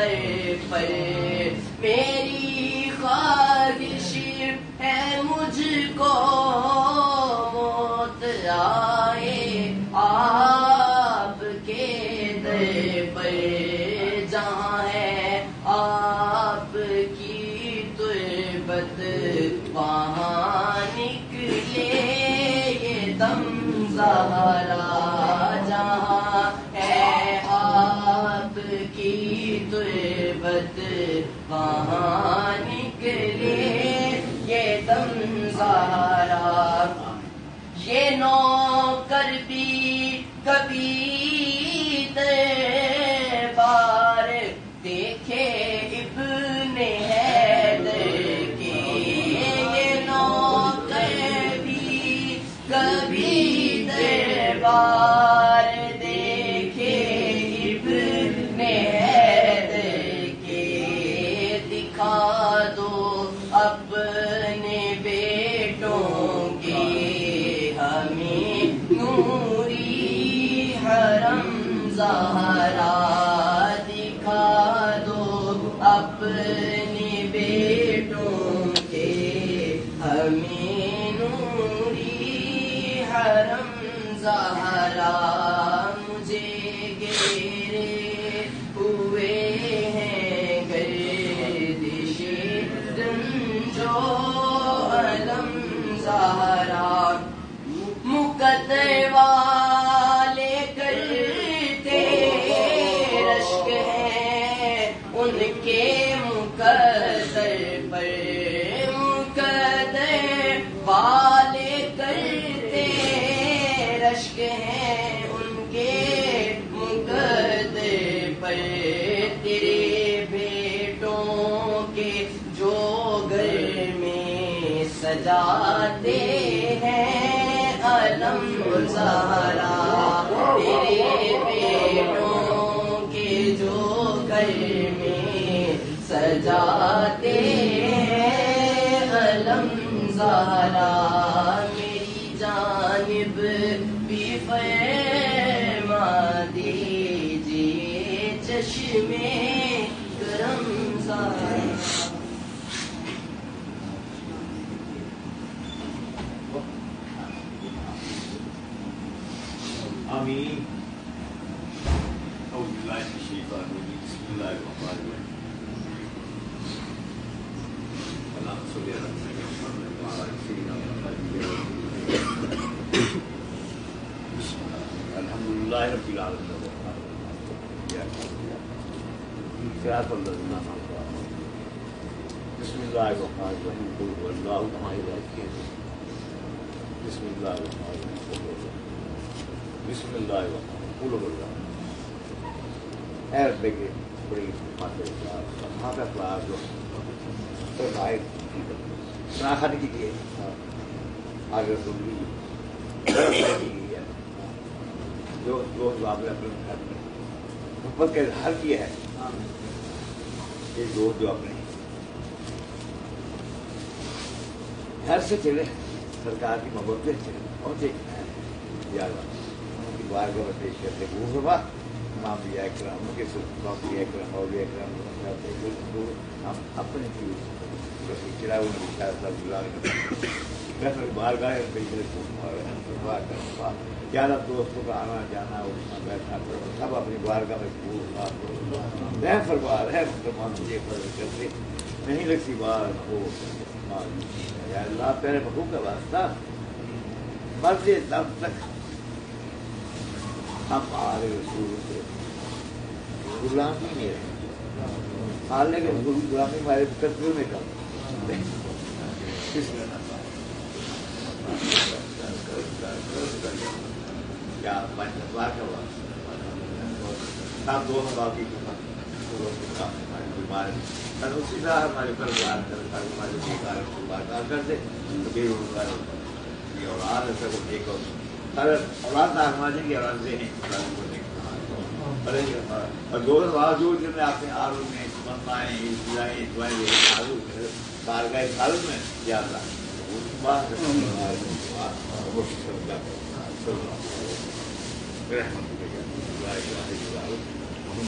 S12: در پر میری خواہش ہے مجھ کو موت آئے آپ کے در پر جہاں ہے آپ کی تربت وہاں نکلے یہ دم زہرا جہاں ہے آپ کی تربت وہاں نکلے یہ دم زہرا یہ نوکر بھی کبھی بار دیکھے ابن حیدر کے یہ نوکر بھی کبھی دربار دیکھے ابن حیدر کے دکھا دو اپنے بیٹوں کے ہمیں نوری حرم زہرا دکھا دو اپنے بیٹوں کے ہمیں نوری حرم زہرا مجھے گھیرے ہوئے ہیں گردش رنج و علم زہرا مقدر والے کرتے رشک ہیں ان کے مقدر پر مقدر والے کرتے رشک ہیں ان کے مقدر پر تیرے بیٹوں کے جو گھر میں سجاتے ہیں علم زہرا تیرے بیٹوں کے جو گھر میں سجاتے ہیں علم زہرا میری جانب بھی فرما دیجیے چشمے کرم زہرا
S2: آمین اعوذ باللہ من الشیطان الرجیم بسم اللہ الرحمن الرحیم اللہم صلی علی محمد وعلی آل سیدنا محمد الحمدللہ رب العالمین صراط الذین انعمت علیہم بسم اللہ الرحمن الرحیم قل هو اللہ احد بسم اللہ الرحمن الرحیم بسم اللہ الرحمن قولوا باللہ اے رب کے بڑی فاتح ماتا اخلاق جو فرمائے شناخت کی لیے آگے رسول کی ہے جو آپ نے اپنے محبت کا اظہار کیا ہے یہ دوست جو اپنے گھر سے چلے سرکار کی محبت سے چلے پہنچے یا بارگاہ میں پیش کرتے ہیں وہ امام انبیاء کرام کے صوفیاء کرام اولیاء کرام ہم اپنے کی چراغ نبی صلی اللہ علیہ وسلم بارگاہ میں پیش کرتے زیادہ دوستوں کا آنا جانا اٹھنا بیٹھنا سب اپنی بارگاہ میں رحم فرما رحم فرما مجھے فرض کرتے نہیں لگتی بات کو یا اللہ پیارے محبوب کا واسطہ مرضی دم تک ہم آگے رسول سے غلام ہی نہیں رہے حالنے کے غلامی ہمارے قدروں میں کم کیا بار کا بات سب دونوں باقی ہمارے اسی طرح ہمارے پر بات کرتا ہمارے بات کرتے بے روزگار یہ اولاد ہے سب ایک اولاد نہ ہمارے کی اولاد سے ہیں اور دو باوجود جن میں اپنے آرو میں بنائیں دعائیں بارگاہ خالد میں زیادہ رحمت